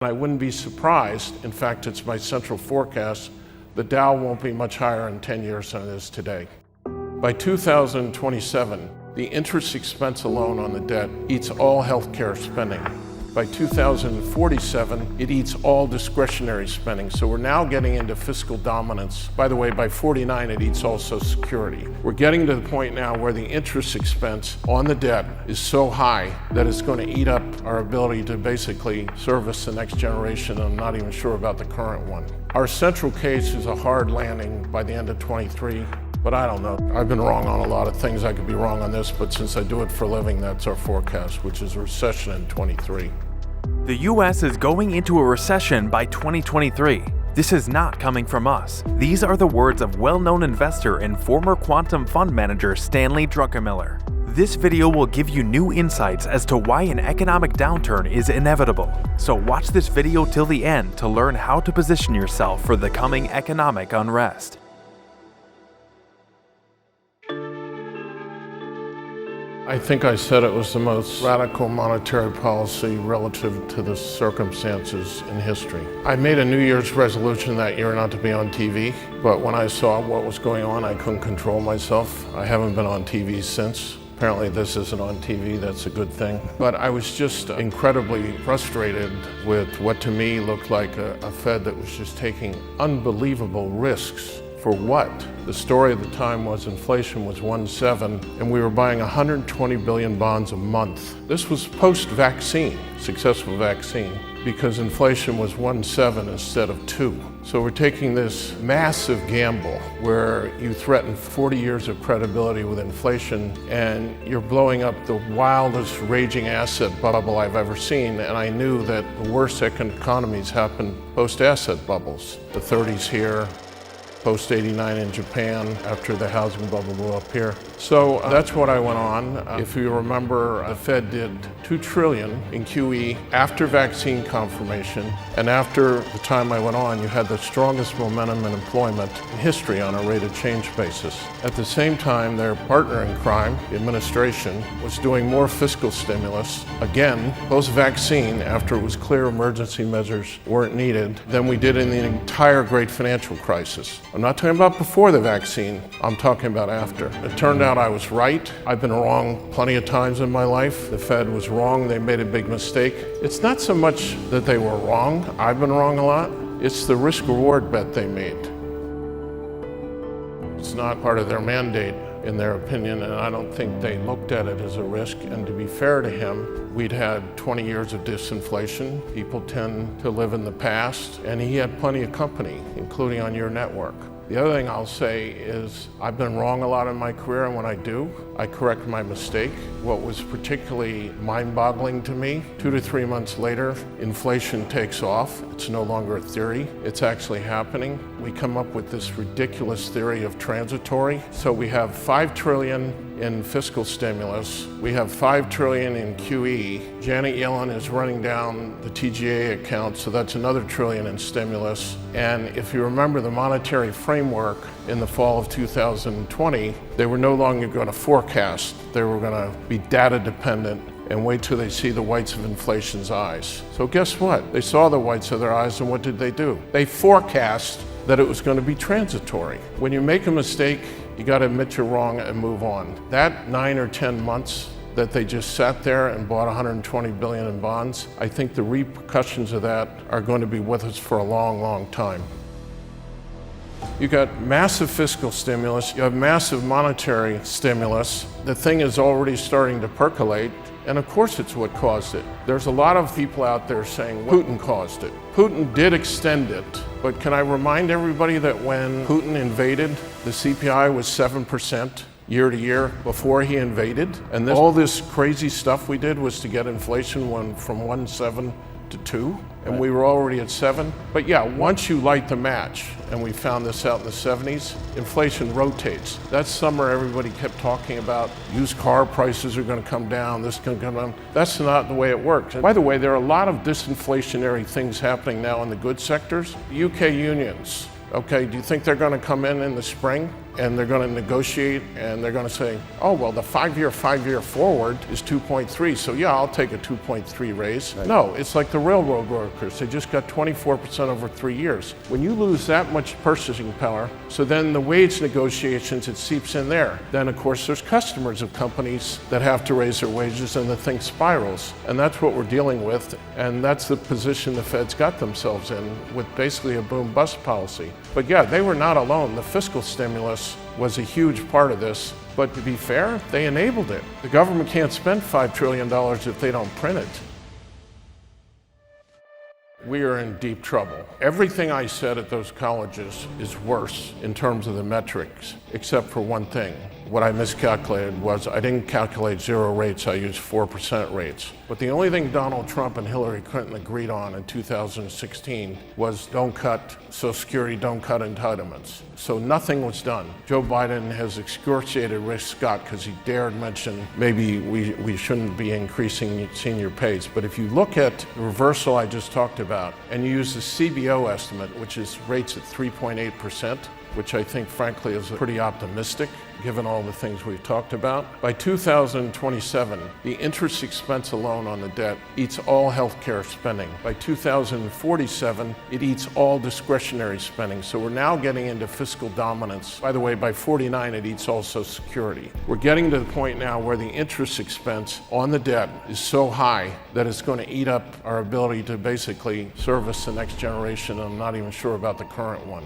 I wouldn't be surprised, in fact, it's my central forecast, the Dow won't be much higher in 10 years than it is today. By 2027, the interest expense alone on the debt eats all healthcare spending. By 2047, it eats all discretionary spending. So we're now getting into fiscal dominance. By the way, by 49, it eats all Social Security. We're getting to the point now where the interest expense on the debt is so high that it's going to eat up our ability to basically service the next generation. I'm not even sure about the current one. Our central case is a hard landing by the end of 23. But I don't know. I've been wrong on a lot of things. I could be wrong on this, but since I do it for a living, that's our forecast, which is a recession in 23. The U.S. is going into a recession by 2023. This is not coming from us. These are the words of well-known investor and former quantum fund manager Stanley Druckenmiller. This video will give you new insights as to why an economic downturn is inevitable. So watch this video till the end to learn how to position yourself for the coming economic unrest. I think I said it was the most radical monetary policy relative to the circumstances in history. I made a New Year's resolution that year not to be on TV, but when I saw what was going on, I couldn't control myself. I haven't been on TV since. Apparently this isn't on TV, that's a good thing. But I was just incredibly frustrated with what to me looked like a Fed that was just taking unbelievable risks. For what? The story at the time was inflation was 1.7 and we were buying 120 billion bonds a month. This was post-vaccine, successful vaccine, because inflation was 1.7 instead of 2. So we're taking this massive gamble where you threaten 40 years of credibility with inflation and you're blowing up the wildest raging asset bubble I've ever seen. And I knew that the worst economies happen post-asset bubbles. The 30s here, post-89 in Japan after the housing bubble blew up here. So that's what I went on. If you remember, the Fed did $2 trillion in QE after vaccine confirmation, and after the time I went on, you had the strongest momentum in employment in history on a rate of change basis. At the same time, their partner in crime, the administration, was doing more fiscal stimulus, again, post-vaccine, after it was clear emergency measures weren't needed, than we did in the entire great financial crisis. I'm not talking about before the vaccine, I'm talking about after. It turned out I was right. I've been wrong plenty of times in my life. The Fed was wrong, they made a big mistake. It's not so much that they were wrong, I've been wrong a lot. It's the risk-reward bet they made. It's not part of their mandate, in their opinion, and I don't think they looked at it as a risk. And to be fair to him, we'd had 20 years of disinflation. People tend to live in the past, and he had plenty of company, including on your network. The other thing I'll say is I've been wrong a lot in my career, and when I do, I correct my mistake. What was particularly mind-boggling to me, 2 to 3 months later, inflation takes off. It's no longer a theory, it's actually happening. We come up with this ridiculous theory of transitory. So we have $5 trillion in fiscal stimulus. We have $5 trillion in QE. Janet Yellen is running down the TGA account, so that's another trillion in stimulus. And if you remember the monetary framework in the fall of 2020, they were no longer going to forecast. They were going to be data dependent and wait till they see the whites of inflation's eyes. So guess what? They saw the whites of their eyes, and what did they do? They forecast that it was going to be transitory. When you make a mistake, you got to admit you're wrong and move on. That 9 or 10 months that they just sat there and bought 120 billion in bonds, I think the repercussions of that are going to be with us for a long, long time. You got massive fiscal stimulus, you have massive monetary stimulus. The thing is already starting to percolate, and of course it's what caused it. There's a lot of people out there saying Putin caused it. Putin did extend it, but can I remind everybody that when Putin invaded, the CPI was 7% year to year before he invaded, and all this crazy stuff we did was to get inflation from 1.7 to 2, and we were already at 7. But yeah, once you light the match, and we found this out in the 70s, inflation rotates. That summer everybody kept talking about used car prices are going to come down, this is going to come down. That's not the way it works. And by the way, there are a lot of disinflationary things happening now in the goods sectors. UK unions, okay, do you think they're going to come in the spring and they're going to negotiate, and they're going to say, oh, well, the five-year forward is 2.3, so yeah, I'll take a 2.3 raise. Right. No, it's like the railroad workers. They just got 24% over 3 years. When you lose that much purchasing power, so then the wage negotiations, it seeps in there. Then, of course, there's customers of companies that have to raise their wages, and the thing spirals. And that's what we're dealing with, and that's the position the Fed's got themselves in with basically a boom-bust policy. But yeah, they were not alone. The fiscal stimulus was a huge part of this, but to be fair, they enabled it. The government can't spend $5 trillion if they don't print it. We are in deep trouble. Everything I said at those colleges is worse in terms of the metrics, except for one thing. What I miscalculated was I didn't calculate zero rates, I used 4% rates. But the only thing Donald Trump and Hillary Clinton agreed on in 2016 was don't cut Social Security, don't cut entitlements. So nothing was done. Joe Biden has excruciated Rick Scott because he dared mention maybe we shouldn't be increasing senior pays. But if you look at the reversal I just talked about, and you use the CBO estimate, which is rates at 3.8%, which I think, frankly, is pretty optimistic, given all the things we've talked about. By 2027, the interest expense alone on the debt eats all healthcare spending. By 2047, it eats all discretionary spending. So we're now getting into fiscal dominance. By the way, by 49, it eats all Social Security. We're getting to the point now where the interest expense on the debt is so high that it's going to eat up our ability to basically service the next generation. I'm not even sure about the current one.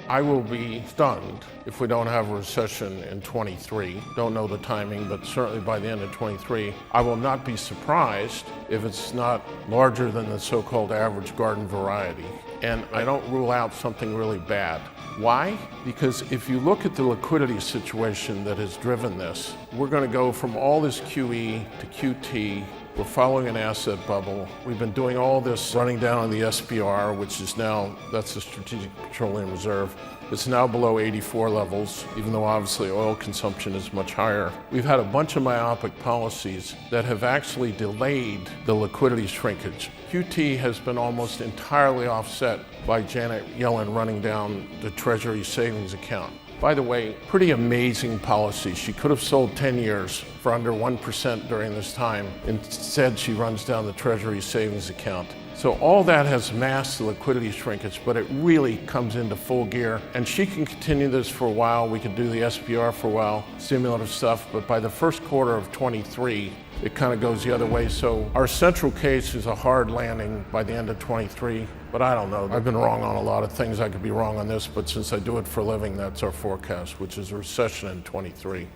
I will be stunned if we don't have a recession in 23. Don't know the timing, but certainly by the end of 23. I will not be surprised if it's not larger than the so-called average garden variety. And I don't rule out something really bad. Why? Because if you look at the liquidity situation that has driven this, we're going to go from all this QE to QT. We're following an asset bubble. We've been doing all this running down on the SPR, which is now, that's the Strategic Petroleum Reserve. It's now below 84 levels, even though obviously oil consumption is much higher. We've had a bunch of myopic policies that have actually delayed the liquidity shrinkage. QT has been almost entirely offset by Janet Yellen running down the Treasury savings account. By the way, pretty amazing policy. She could have sold 10 years for under 1% during this time. Instead, she runs down the Treasury savings account. So all that has masked the liquidity shrinkage, but it really comes into full gear. And she can continue this for a while. We can do the SPR for a while, stimulative stuff, but by the first quarter of 23, it kind of goes the other way. So our central case is a hard landing by the end of 23, but I don't know. I've been wrong on a lot of things. I could be wrong on this, but since I do it for a living, that's our forecast, which is a recession in 23.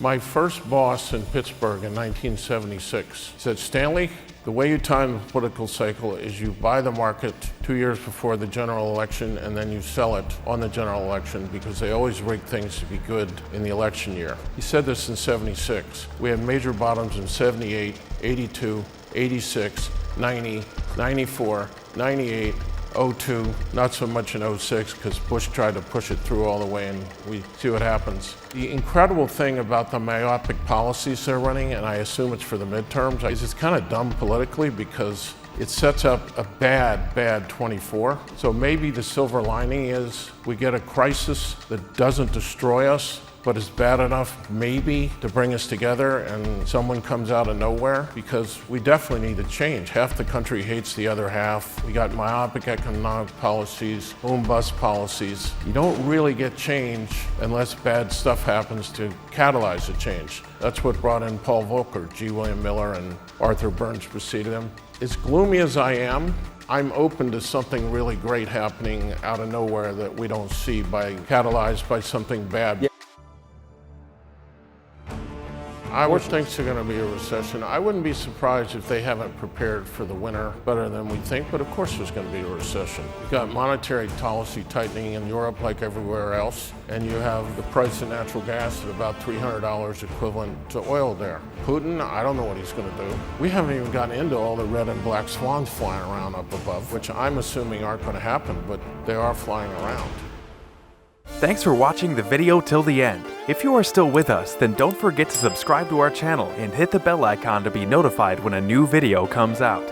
My first boss in Pittsburgh in 1976 said, Stanley, the way you time the political cycle is you buy the market 2 years before the general election and then you sell it on the general election because they always rig things to be good in the election year. He said this in 76. We had major bottoms in 78, 82, 86, 90, 94, 98, 02, not so much in 06 because Bush tried to push it through all the way and we see what happens. The incredible thing about the myopic policies they're running, and I assume it's for the midterms, is it's kind of dumb politically because it sets up a bad 24. So maybe the silver lining is we get a crisis that doesn't destroy us, but is bad enough maybe to bring us together and someone comes out of nowhere, because we definitely need to change. Half the country hates the other half. We got myopic economic policies, boom-bust policies. You don't really get change unless bad stuff happens to catalyze the change. That's what brought in Paul Volcker. G. William Miller and Arthur Burns preceded him. As gloomy as I am, I'm open to something really great happening out of nowhere that we don't see catalyzed by something bad. I would think there's going to be a recession. I wouldn't be surprised if they haven't prepared for the winter better than we think, but of course there's going to be a recession. You've got monetary policy tightening in Europe like everywhere else, and you have the price of natural gas at about $300 equivalent to oil there. Putin, I don't know what he's going to do. We haven't even gotten into all the red and black swans flying around up above, which I'm assuming aren't going to happen, but they are flying around. Thanks for watching the video till the end. If you are still with us, then don't forget to subscribe to our channel and hit the bell icon to be notified when a new video comes out.